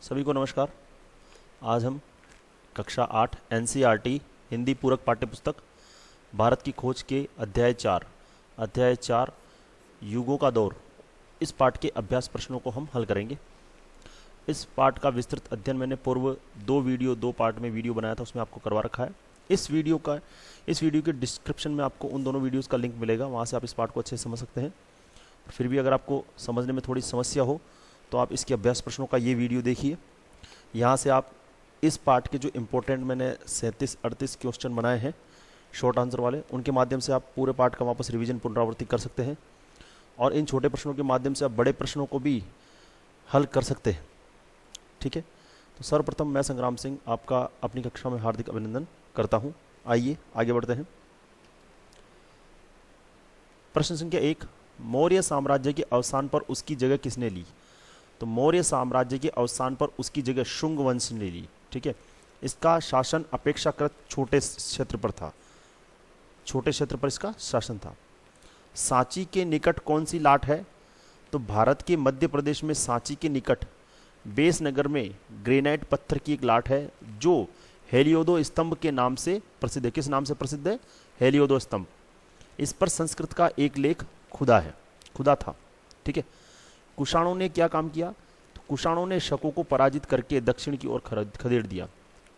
सभी को नमस्कार। आज हम कक्षा 8 एनसीईआरटी हिंदी पूरक पाठ्यपुस्तक भारत की खोज के अध्याय 4 युगों का दौर, इस पाठ के अभ्यास प्रश्नों को हम हल करेंगे। इस पाठ का विस्तृत अध्ययन मैंने पूर्व दो पार्ट में वीडियो बनाया था, उसमें आपको करवा रखा है। इस वीडियो के डिस्क्रिप्शन में आपको उन दोनों वीडियोस का लिंक मिलेगा, वहाँ से आप इस पाठ को अच्छे से समझ सकते हैं। फिर भी अगर आपको समझने में थोड़ी समस्या हो तो आप इसके अभ्यास प्रश्नों का ये वीडियो देखिए। यहाँ से आप इस पार्ट के जो इम्पोर्टेंट मैंने 37-38 क्वेश्चन बनाए हैं शॉर्ट आंसर वाले, उनके माध्यम से आप पूरे पार्ट का वापस रिवीजन पुनरावृत्ति कर सकते हैं और इन छोटे प्रश्नों के माध्यम से आप बड़े प्रश्नों को भी हल कर सकते हैं। ठीक है, तो सर्वप्रथम मैं संग्राम सिंह आपका अपनी कक्षा में हार्दिक अभिनंदन करता हूँ। आइए आगे बढ़ते हैं। प्रश्न संख्या 1, मौर्य साम्राज्य के अवसान पर उसकी जगह किसने ली? तो मौर्य साम्राज्य के अवसान पर उसकी जगह शुंग वंश ने ली। ठीक है, इसका शासन अपेक्षाकृत छोटे क्षेत्र पर था, छोटे क्षेत्र पर इसका शासन था। सांची के निकट कौन सी लाट है? तो भारत के मध्य प्रदेश में सांची के निकट बेसनगर में ग्रेनाइट पत्थर की एक लाट है जो हेलियोदो स्तंभ के नाम से प्रसिद्ध है। किस नाम से प्रसिद्ध है? हेलियोदो स्तंभ। इस पर संस्कृत का एक लेख खुदा था। ठीक है, कुषाणों ने क्या काम किया? तो कुषाणों ने शकों को पराजित करके दक्षिण की ओर खदेड़ दिया।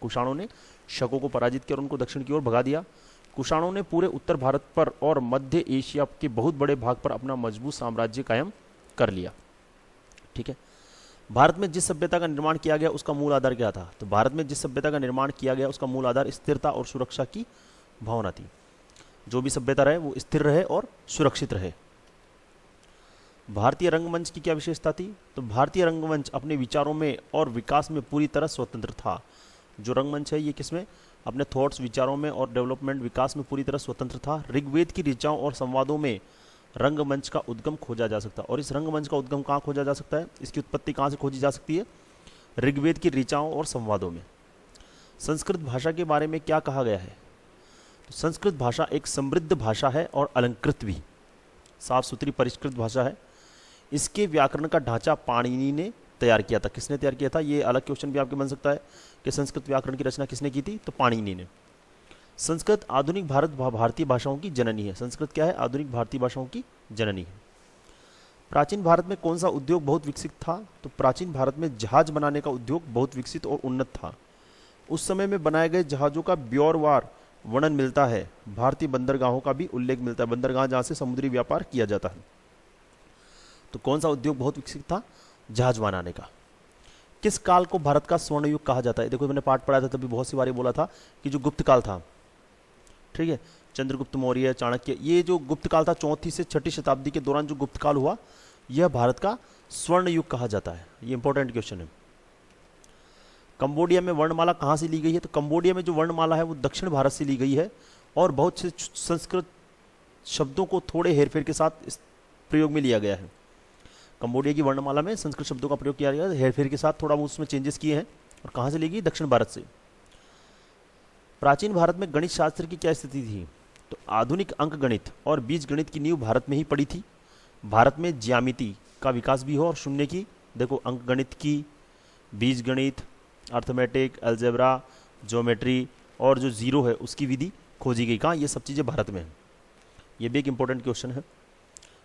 कुषाणों ने शकों को पराजित किया और उनको दक्षिण की ओर भगा दिया। कुषाणों ने पूरे उत्तर भारत पर और मध्य एशिया के बहुत बड़े भाग पर अपना मजबूत साम्राज्य कायम कर लिया। ठीक है, भारत में जिस सभ्यता का निर्माण किया गया उसका मूल आधार क्या था? तो भारत में जिस सभ्यता का निर्माण किया गया उसका मूल आधार स्थिरता और सुरक्षा की भावना थी। जो भी सभ्यता रहे वो स्थिर रहे और सुरक्षित रहे। भारतीय रंगमंच की क्या विशेषता थी? तो भारतीय रंगमंच अपने विचारों में और विकास में पूरी तरह स्वतंत्र था। जो रंगमंच है ये किसमें? अपने थॉट्स, विचारों में और डेवलपमेंट, विकास में पूरी तरह स्वतंत्र था। ऋग्वेद की ऋचाओं और संवादों में रंगमंच का उद्गम खोजा जा सकता है। और इस रंगमंच का उद्गम कहाँ खोजा जा सकता है? इसकी उत्पत्ति कहाँ से खोजी जा सकती है? ऋग्वेद की ऋचाओं और संवादों में। संस्कृत भाषा के बारे में क्या कहा गया है? तो संस्कृत भाषा एक समृद्ध भाषा है और अलंकृत भी, साफ सुथरी परिष्कृत भाषा है। इसके व्याकरण का ढांचा पाणिनि ने तैयार किया था। किसने तैयार किया था? ये अलग क्वेश्चन भी आपके बन सकता है कि संस्कृत व्याकरण की रचना किसने की थी? तो पाणिनि ने। संस्कृत आधुनिक भारतीय भाषाओं की जननी है। संस्कृत क्या है? आधुनिक भारतीय भाषाओं की जननी है। प्राचीन भारत में कौन सा उद्योग बहुत विकसित था? तो प्राचीन भारत में जहाज बनाने का उद्योग बहुत विकसित और उन्नत था। उस समय में बनाए गए जहाजों का ब्यौरवार वर्णन मिलता है। भारतीय बंदरगाहों का भी उल्लेख मिलता है, बंदरगाह जहाँ से समुद्री व्यापार किया जाता है। तो कौन सा उद्योग बहुत विकसित था? जहाज बनाने का। किस काल को भारत का स्वर्ण युग कहा जाता है? देखो मैंने पाठ पढ़ाया था तभी बहुत सी बारी बोला था कि जो गुप्त काल था, ठीक है, चंद्रगुप्त मौर्य, चाणक्य, ये जो गुप्त काल था 4वीं से 6वीं शताब्दी के दौरान जो गुप्त काल हुआ, यह भारत का स्वर्ण युग कहा जाता है। ये इंपॉर्टेंट क्वेश्चन है। कंबोडिया में वर्णमाला कहाँ से ली गई है? तो कंबोडिया में जो वर्णमाला है वो दक्षिण भारत से ली गई है और बहुत से संस्कृत शब्दों को थोड़े हेरफेर के साथ इस प्रयोग में लिया गया है। कंबोडिया की वर्णमाला में संस्कृत शब्दों का प्रयोग किया गया है, हेरफेर के साथ थोड़ा वो उसमें चेंजेस किए हैं। और कहाँ से ली गई? दक्षिण भारत से। प्राचीन भारत में गणित शास्त्र की क्या स्थिति थी? तो आधुनिक अंक गणित और बीज गणित की नींव भारत में ही पड़ी थी। भारत में ज्यामिति का विकास भी हो और शून्य की, देखो अंक गणित की, बीज गणित, अर्थमेटिक, अलजेब्रा, ज्योमेट्री और जो जीरो है उसकी विधि खोजी गई। कहाँ? ये सब चीज़ें भारत में हैं। ये भी एक इंपॉर्टेंट क्वेश्चन है।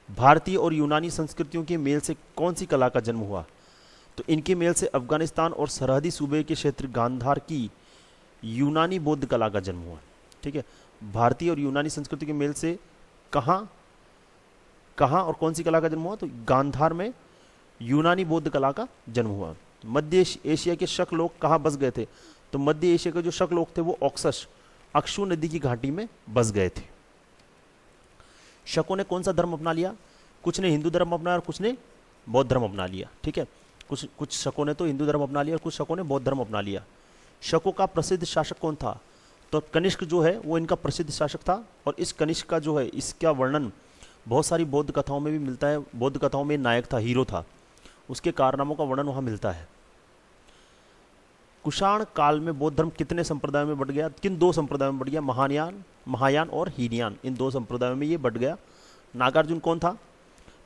भारतीय और यूनानी संस्कृतियों के मेल से कौन सी कला का जन्म हुआ? तो इनके मेल से अफगानिस्तान और सरहदी सूबे के क्षेत्र गांधार की यूनानी बौद्ध कला का जन्म हुआ। ठीक है, भारतीय और यूनानी संस्कृति के मेल से कहाँ और कौन सी कला का जन्म हुआ? तो गांधार में यूनानी बौद्ध कला का जन्म हुआ। मध्य एशिया के शक लोग कहाँ बस गए थे? तो मध्य एशिया के जो शक लोग थे वो ऑक्सस, अक्षु नदी की घाटी में बस गए थे। शकों ने कौन सा धर्म अपना लिया? कुछ ने हिंदू धर्म अपनाया और कुछ ने बौद्ध धर्म अपना लिया। ठीक है, कुछ शकों ने तो हिंदू धर्म अपना लिया और कुछ शकों ने बौद्ध धर्म अपना लिया। शकों का प्रसिद्ध शासक कौन था? तो कनिष्क जो है वो इनका प्रसिद्ध शासक था और इस कनिष्क का जो है इसका वर्णन बहुत सारी बौद्ध कथाओं में भी मिलता है। बौद्ध कथाओं में नायक था, हीरो था, उसके कारनामों का वर्णन वहाँ मिलता है। कुषाण काल में बौद्ध धर्म कितने संप्रदायों में बट गया? किन दो संप्रदायों में बट गया? महायान और हीनयान, इन दो संप्रदायों में ये बट गया। नागार्जुन कौन था?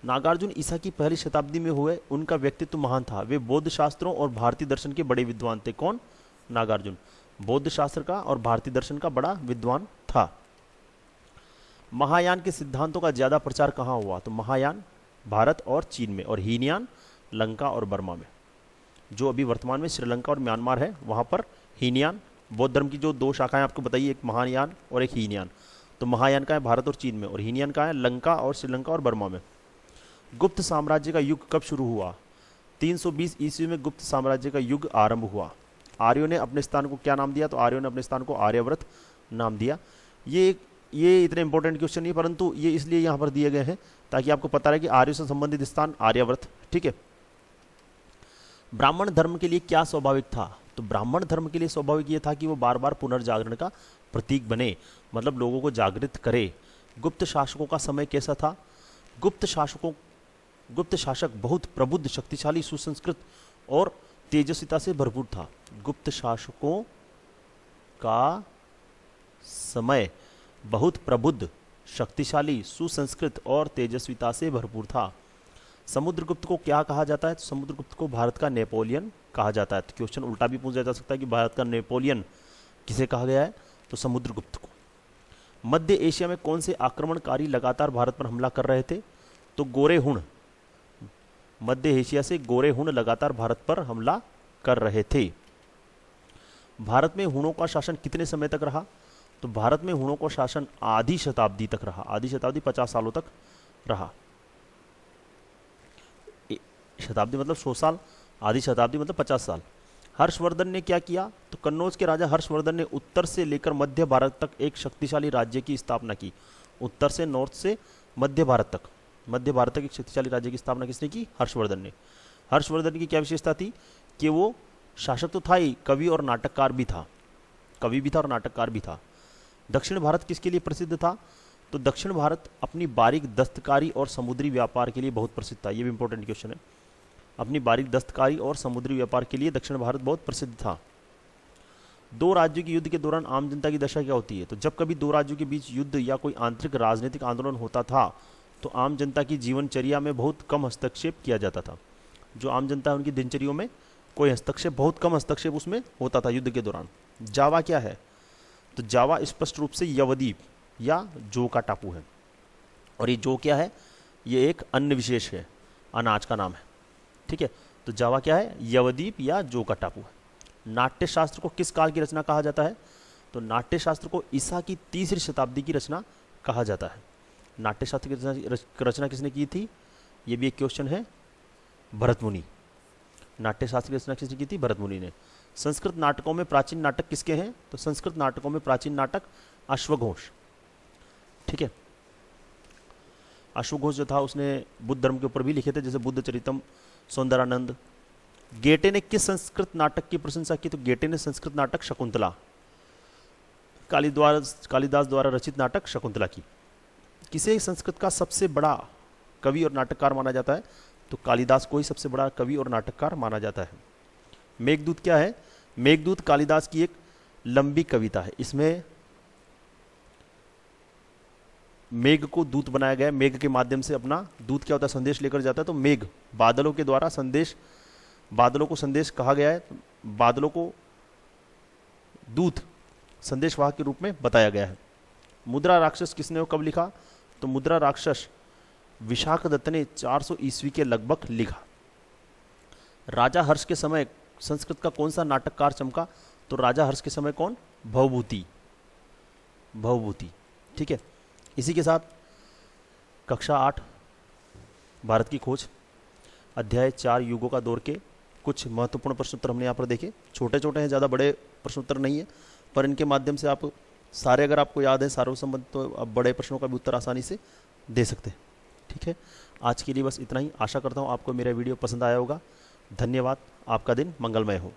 नागार्जुन ईसा की पहली शताब्दी में हुए, उनका व्यक्तित्व महान था, वे बौद्ध शास्त्रों और भारतीय दर्शन के बड़े विद्वान थे। कौन? नागार्जुन बौद्ध शास्त्र का और भारतीय दर्शन का बड़ा विद्वान था। महायान के सिद्धांतों का ज्यादा प्रचार कहाँ हुआ? तो महायान भारत और चीन में, और हीनयान लंका और बर्मा में। जो अभी वर्तमान में श्रीलंका और म्यांमार है वहाँ पर हीनयान, बौद्ध धर्म की जो दो शाखाएं आपको बताइए, एक महायान और एक हीनयान। तो महायान का है भारत और चीन में, और हीनयान का है लंका और श्रीलंका और बर्मा में। गुप्त साम्राज्य का युग कब शुरू हुआ? 320 ईस्वी में गुप्त साम्राज्य का युग आरंभ हुआ। आर्यों ने अपने स्थान को क्या नाम दिया? तो आर्यों ने अपने स्थान को आर्यव्रत नाम दिया। ये इतने इंपॉर्टेंट क्वेश्चन नहीं, परंतु ये इसलिए यहाँ पर दिए गए हैं ताकि आपको पता रहे कि आर्यों से संबंधित स्थान आर्यव्रत। ठीक है। ब्राह्मण धर्म के लिए क्या स्वाभाविक था? तो ब्राह्मण धर्म के लिए स्वाभाविक ये था कि वो बार बार पुनर्जागरण का प्रतीक बने, मतलब लोगों को जागृत करे। गुप्त शासकों का समय कैसा था? गुप्त शासक बहुत प्रबुद्ध, शक्तिशाली, सुसंस्कृत और तेजस्विता से भरपूर था। गुप्त शासकों का समय बहुत प्रबुद्ध, शक्तिशाली, सुसंस्कृत और तेजस्विता से भरपूर था। समुद्रगुप्त को क्या कहा जाता है? तो समुद्रगुप्त को भारत का नेपोलियन कहा जाता है। तो क्वेश्चन उल्टा भी पूछा जा सकता है कि भारत का नेपोलियन किसे कहा गया है? तो समुद्रगुप्त को। मध्य एशिया में कौन से आक्रमणकारी लगातार भारत पर हमला कर रहे थे? तो गोरे हुण। मध्य एशिया से गोरे हुण लगातार भारत पर हमला कर रहे थे। भारत में हुणों का शासन कितने समय तक रहा? तो भारत में हुणों का शासन आधी शताब्दी तक रहा। आधी शताब्दी 50 सालों तक रहा। शताब्दी मतलब 100 साल, आधी शताब्दी मतलब 50 साल। हर्षवर्धन ने क्या किया? तो कन्नौज के राजा हर्षवर्धन ने उत्तर से लेकर मध्य भारत तक एक शक्तिशाली राज्य की स्थापना की। उत्तर से, नॉर्थ से मध्य भारत तक एक शक्तिशाली राज्य की स्थापना किसने की? हर्षवर्धन ने। हर्षवर्धन की क्या विशेषता थी? कि वो शासक तो था ही, कवि और नाटककार भी था। कवि भी था और नाटककार भी था। दक्षिण भारत किसके लिए प्रसिद्ध था? तो दक्षिण भारत अपनी बारीक दस्तकारी और समुद्री व्यापार के लिए बहुत प्रसिद्ध था। ये भी इंपॉर्टेंट क्वेश्चन है। अपनी बारीक दस्तकारी और समुद्री व्यापार के लिए दक्षिण भारत बहुत प्रसिद्ध था। दो राज्यों के युद्ध के दौरान आम जनता की दशा क्या होती है? तो जब कभी दो राज्यों के बीच युद्ध या कोई आंतरिक राजनीतिक आंदोलन होता था तो आम जनता की जीवनचर्या में बहुत कम हस्तक्षेप किया जाता था। जो आम जनता है उनकी दिनचर्या में कोई हस्तक्षेप, बहुत कम हस्तक्षेप उसमें होता था युद्ध के दौरान। जावा क्या है? तो जावा स्पष्ट रूप से यवद्वीप या जो का टापू है। और ये जो क्या है? ये एक अन्न विशेष है, अनाज का नाम है। ठीक है। तो जावा क्या है? यवद्वीप या जो का टापू है। नाट्य शास्त्र को किस काल की रचना कहा जाता है? तो नाट्य शास्त्र को ईसा की 3री शताब्दी की रचना कहा जाता है। नाट्य शास्त्र की रचना किसने की थी? ये भी एक क्वेश्चन है। भरत मुनि। नाट्य शास्त्र की रचना किसने की थी? भरत मुनि ने। संस्कृत नाटकों में प्राचीन नाटक किसके हैं? तो संस्कृत नाटकों में प्राचीन नाटक अश्वघोष। ठीक है। अश्वघोष जो था उसने बुद्ध धर्म के ऊपर भी लिखे थे, जैसे बुद्ध चरितम, सौंदरानंद। गेटे ने किस संस्कृत नाटक की प्रशंसा की? तो गेटे ने संस्कृत नाटक शकुंतला, कालिदास द्वारा रचित नाटक शकुंतला की। किसे संस्कृत का सबसे बड़ा कवि और नाटककार माना जाता है? तो कालिदास को ही सबसे बड़ा कवि और नाटककार माना जाता है। मेघदूत क्या है? मेघदूत कालिदास की एक लंबी कविता है। इसमें मेघ को दूत बनाया गया है। मेघ के माध्यम से अपना दूत क्या होता है? संदेश लेकर जाता है। तो मेघ बादलों के द्वारा बादलों को संदेश कहा गया है। बादलों को दूत, संदेशवाहक के रूप में बताया गया है। मुद्रा राक्षस किसने और कब लिखा? तो मुद्रा राक्षस विशाख दत्त ने 400 ईस्वी के लगभग लिखा। राजा हर्ष के समय संस्कृत का कौन सा नाटककार चमका? तो राजा हर्ष के समय कौन? भवभूति। ठीक है। इसी के साथ कक्षा 8 भारत की खोज अध्याय 4 युगों का दौर के कुछ महत्वपूर्ण प्रश्नोत्तर हमने यहाँ पर देखे। छोटे छोटे हैं, ज़्यादा बड़े प्रश्नोत्तर नहीं है, पर इनके माध्यम से आप सारे, अगर आपको याद है सारों संबंध, तो आप बड़े प्रश्नों का भी उत्तर आसानी से दे सकते हैं। ठीक है। आज के लिए बस इतना ही। आशा करता हूँ आपको मेरा वीडियो पसंद आया होगा। धन्यवाद। आपका दिन मंगलमय हो।